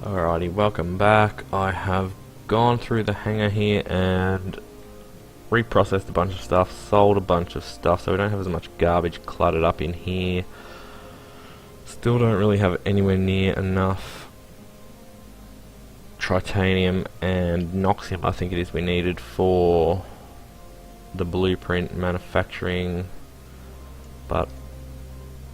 Alrighty, welcome back. I have gone through the hangar here and reprocessed a bunch of stuff, sold a bunch of stuff, so we don't have as much garbage cluttered up in here. Still don't really have anywhere near enough tritanium and noxium, I think it is, we needed for the blueprint manufacturing, but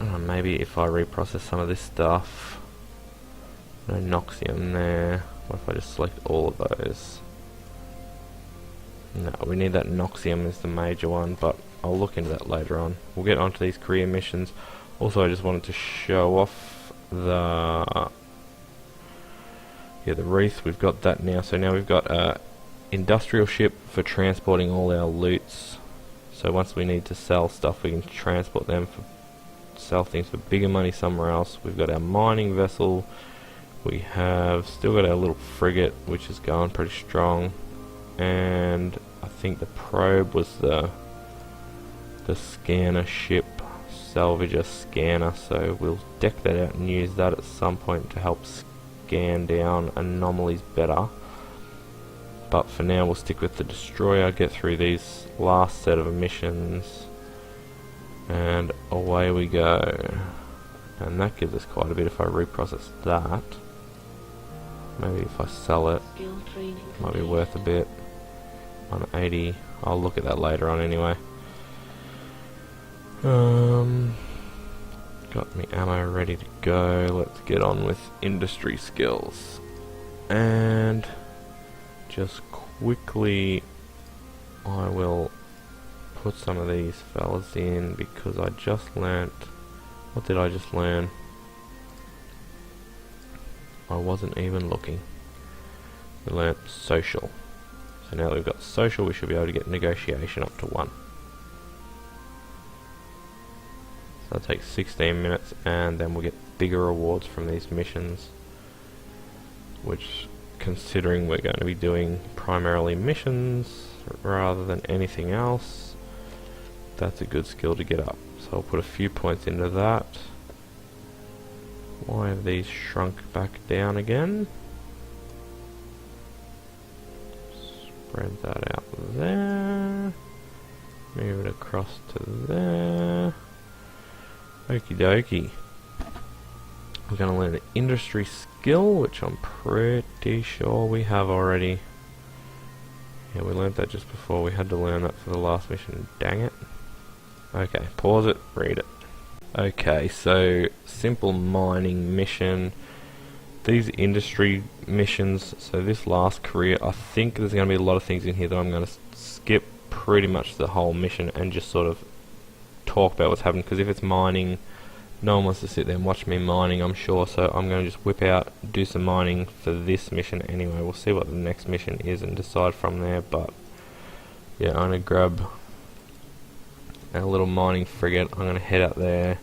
maybe if I reprocess some of this stuff. No noxium there. What if I just select all of those? No, we need that noxium as the major one, but I'll look into that later on. We'll get onto these career missions. Also, I just wanted to show off the wreath. We've got that now. So now we've got a industrial ship for transporting all our loots. So once we need to sell stuff, we can transport them sell things for bigger money somewhere else. We've got our mining vessel. We have still got our little frigate, which is going pretty strong, and I think the probe was the scanner ship, salvager scanner, so we'll deck that out and use that at some point to help scan down anomalies better. But for now we'll stick with the destroyer, get through these last set of missions, and away we go. And that gives us quite a bit if I reprocess that. Maybe if I sell it, might be worth a bit. 180. I'll look at that later on anyway. Got me ammo ready to go. Let's get on with industry skills. And just quickly, I will put some of these fellas in because I just learnt. What did I just learn? I wasn't even looking. We learnt social. So now that we've got social, we should be able to get negotiation up to 1. So that takes 16 minutes, and then we'll get bigger rewards from these missions. Which, considering we're going to be doing primarily missions rather than anything else, that's a good skill to get up. So I'll put a few points into that. Why have these shrunk back down again? Spread that out there. Move it across to there. Okie dokie. We're going to learn an industry skill, which I'm pretty sure we have already. Yeah, we learnt that just before. We had to learn that for the last mission. Dang it. Okay, pause it, read it. Okay, so simple mining mission. These industry missions, so this last career, I think there's going to be a lot of things in here that I'm going to skip pretty much the whole mission and just sort of talk about what's happening, because if it's mining, no one wants to sit there and watch me mining, I'm sure, so I'm going to just whip out, do some mining for this mission anyway. We'll see what the next mission is and decide from there, but yeah, I'm going to grab a little mining frigate. I'm going to head out there,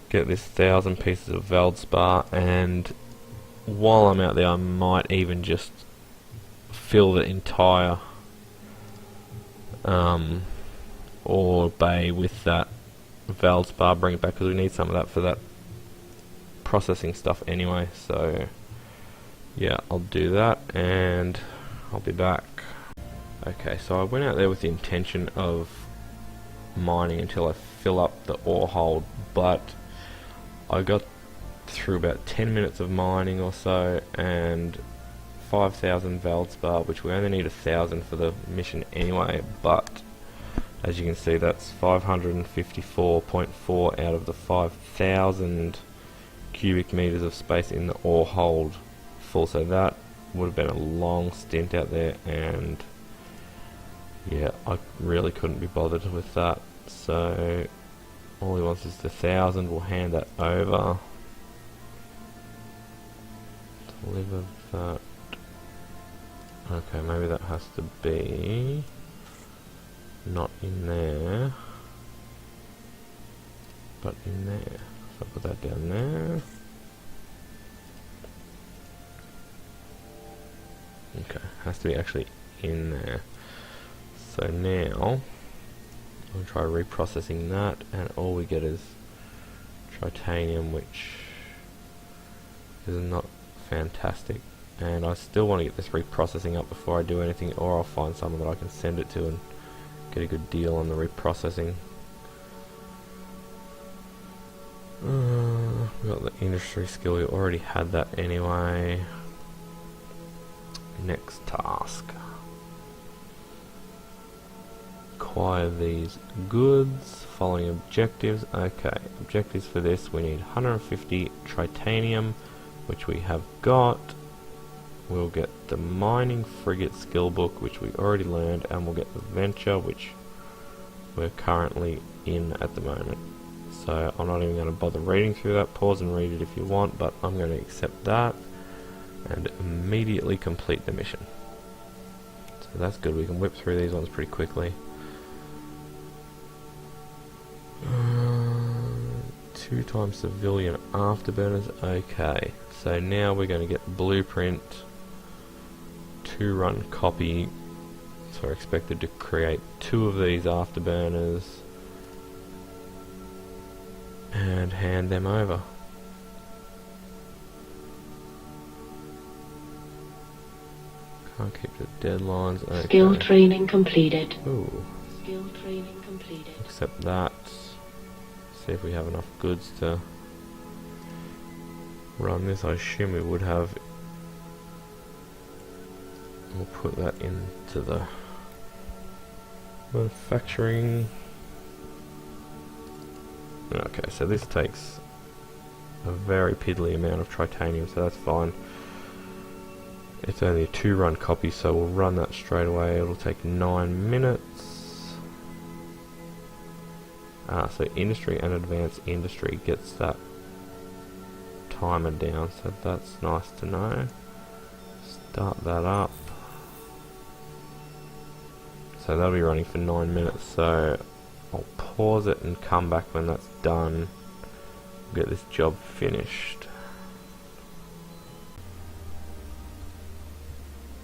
get this 1,000 pieces of Veldspar, and while I'm out there I might even just fill the entire ore bay with that Veldspar, bring it back because we need some of that for that processing stuff anyway. So yeah, I'll do that and I'll be back. Okay, so I went out there with the intention of mining until I fill up the ore hold, but I got through about 10 minutes of mining or so and 5,000 Veldspar, which we only need 1,000 for the mission anyway, but as you can see that's 554.4 out of the 5,000 cubic meters of space in the ore hold full, so that would have been a long stint out there, and yeah, I really couldn't be bothered with that. So all he wants is the 1,000. We'll hand that over. Deliver that. Okay, maybe that has to be not in there, but in there. So I'll put that down there. Okay, has to be actually in there. So now I'll try reprocessing that, and all we get is titanium, which is not fantastic. And I still want to get this reprocessing up before I do anything, or I'll find someone that I can send it to and get a good deal on the reprocessing. We got the industry skill, we already had that anyway. Next task. Acquire these goods, following objectives. Okay, objectives for this, we need 150 tritanium, which we have got. We'll get the mining frigate skill book, which we already learned, and we'll get the venture, which we're currently in at the moment. So I'm not even going to bother reading through that. Pause and read it if you want, but I'm going to accept that and immediately complete the mission. So that's good, we can whip through these ones pretty quickly. 2 times civilian afterburners. Okay, so now we're going to get blueprint, 2 run copy. So we're expected to create 2 of these afterburners and hand them over. Can't keep the deadlines. Okay. Skill training completed. Ooh. Skill training completed. Accept that. See if we have enough goods to run this. I assume we would have. We'll put that into the manufacturing. Okay, so this takes a very piddly amount of tritanium, so that's fine. It's only a 2 run copy, so we'll run that straight away. It'll take 9 minutes. So industry and advanced industry gets that timer down, so that's nice to know. Start that up. So that'll be running for 9 minutes, so I'll pause it and come back when that's done. Get this job finished.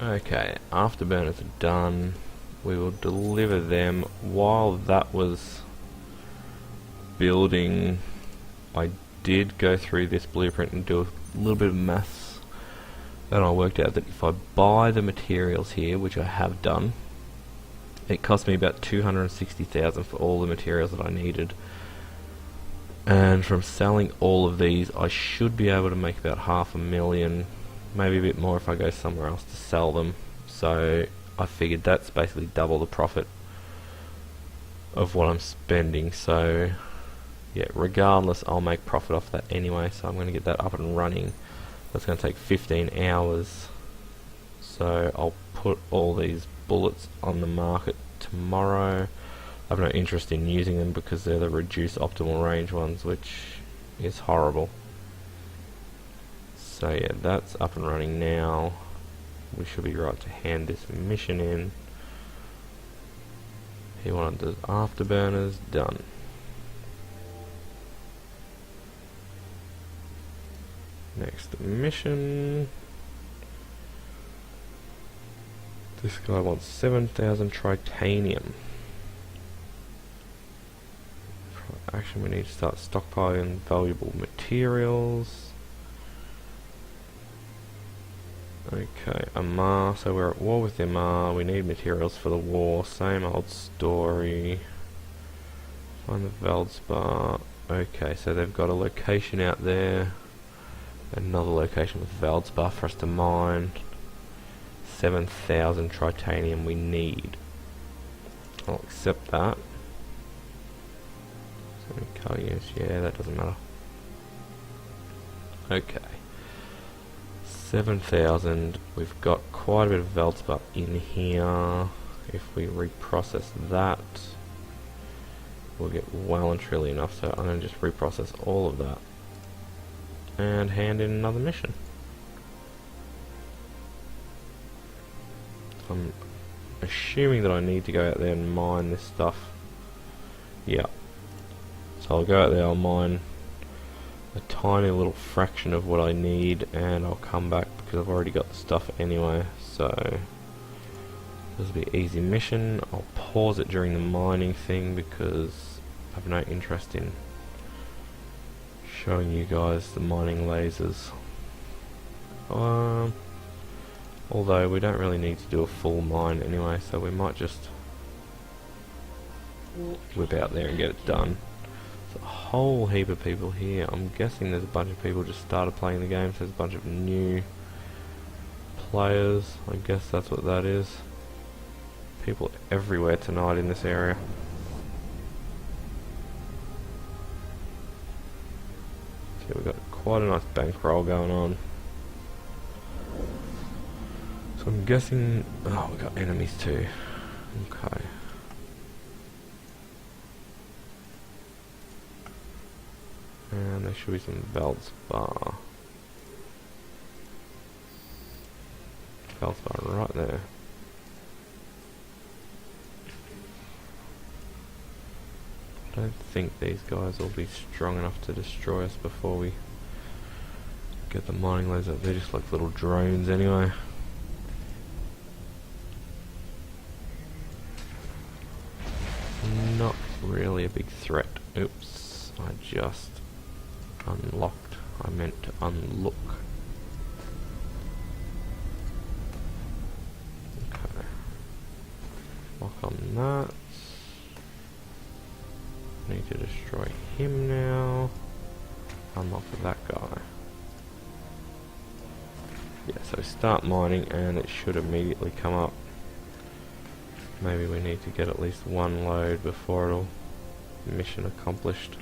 Okay, afterburners are done. We will deliver them. While that was building, I did go through this blueprint and do a little bit of maths. Then I worked out that if I buy the materials here, which I have done, it cost me about 260,000 for all the materials that I needed. And from selling all of these, I should be able to make about 500,000, maybe a bit more if I go somewhere else to sell them. So I figured that's basically double the profit of what I'm spending. So yeah, regardless, I'll make profit off that anyway. So I'm going to get that up and running. That's going to take 15 hours. So I'll put all these bullets on the market tomorrow. I have no interest in using them because they're the reduced optimal range ones, which is horrible. So yeah, that's up and running now. We should be right to hand this mission in. He wanted the afterburners, done. Next mission. This guy wants 7,000 tritanium. Actually, we need to start stockpiling valuable materials. Okay, Amar, so we're at war with Amar. We need materials for the war. Same old story. Find the Veldspar. Okay, so they've got a location out there. Another location with Veldspar for us to mine. 7,000 tritanium we need. I'll accept that. So many car units, yeah, that doesn't matter. Okay. 7,000. We've got quite a bit of Veldspar in here. If we reprocess that, we'll get well and truly enough. So I'm going to just reprocess all of that and hand in another mission. I'm assuming that I need to go out there and mine this stuff. Yeah. So I'll go out there, I'll mine a tiny little fraction of what I need, and I'll come back because I've already got the stuff anyway. So this will be an easy mission. I'll pause it during the mining thing because I have no interest in showing you guys the mining lasers. Although we don't really need to do a full mine anyway, so we might just whip out there and get it done. There's a whole heap of people here. I'm guessing there's a bunch of people just started playing the game, so there's a bunch of new players. I guess that's what that is. People everywhere tonight in this area. So we've got quite a nice bankroll going on. So I'm guessing... oh, we've got enemies too. Okay. And there should be some Veldspar. Veldspar right there. I don't think these guys will be strong enough to destroy us before we get the mining lasers up. They're just like little drones anyway. Not really a big threat. Oops, I just unlocked. I meant to unlock. Okay. Lock on that. Need to destroy him now. Unlock that guy. Yeah, so start mining and it should immediately come up. Maybe we need to get at least one load before it'll mission accomplished.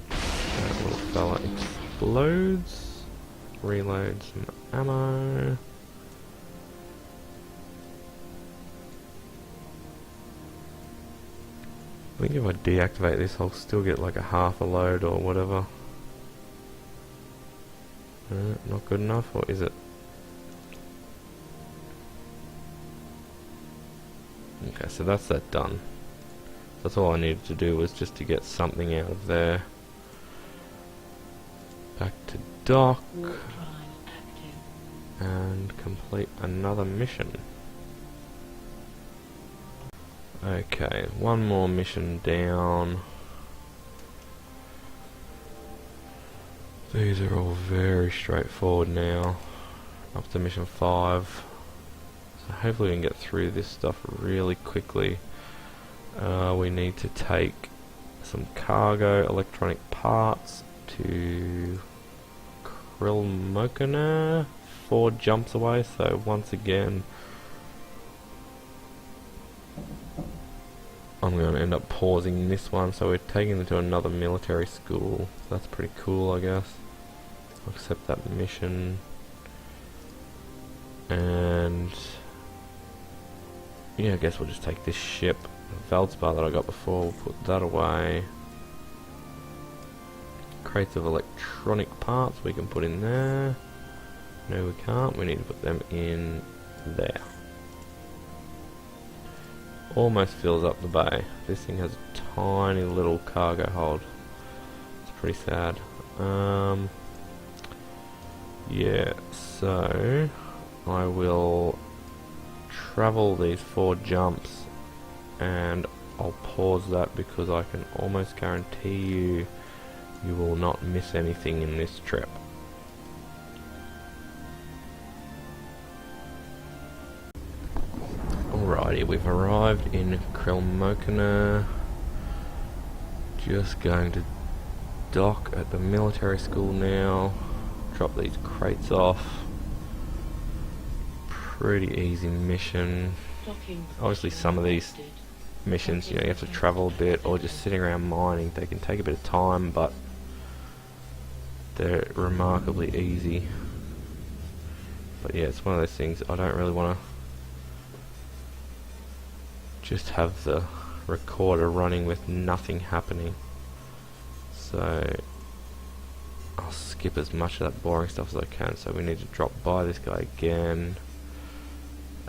That little fella explodes. Reload some ammo. I think if I deactivate this I'll still get like a half a load or whatever. Not good enough, or is it? Okay, so that's that done. That's all I needed to do, was just to get something out of there. Back to dock. And complete another mission. Okay, one more mission down. These are all very straightforward now. Up to mission 5. So hopefully we can get through this stuff really quickly. We need to take some cargo electronic parts to Krilmokona, 4 jumps away, so once again I'm going to end up pausing this one. So we're taking them to another military school. That's pretty cool, I guess. I'll accept that mission. And yeah, I guess we'll just take this ship, Veldspar that I got before, we'll put that away. Crates of electronic parts we can put in there. No, we can't. We need to put them in there. Almost fills up the bay. This thing has a tiny little cargo hold. It's pretty sad. Yeah, so I will travel these 4 jumps and I'll pause that because I can almost guarantee you will not miss anything in this trip. Alrighty, we've arrived in Krilmokona. Just going to dock at the military school now. Drop these crates off. Pretty easy mission. Obviously some of these missions, you know, you have to travel a bit, or just sitting around mining, they can take a bit of time, but they're remarkably easy. But yeah, it's one of those things I don't really want to just have the recorder running with nothing happening. So I'll skip as much of that boring stuff as I can. So we need to drop by this guy again.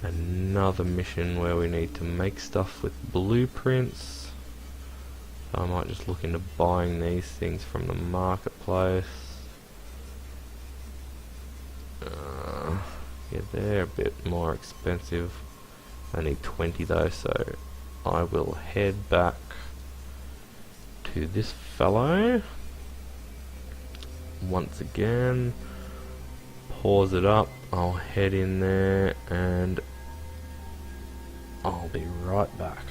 Another mission where we need to make stuff with blueprints. So I might just look into buying these things from the marketplace. Yeah, they're a bit more expensive. I need 20 though, so I will head back to this fellow once again. Pause it up. I'll head in there and I'll be right back.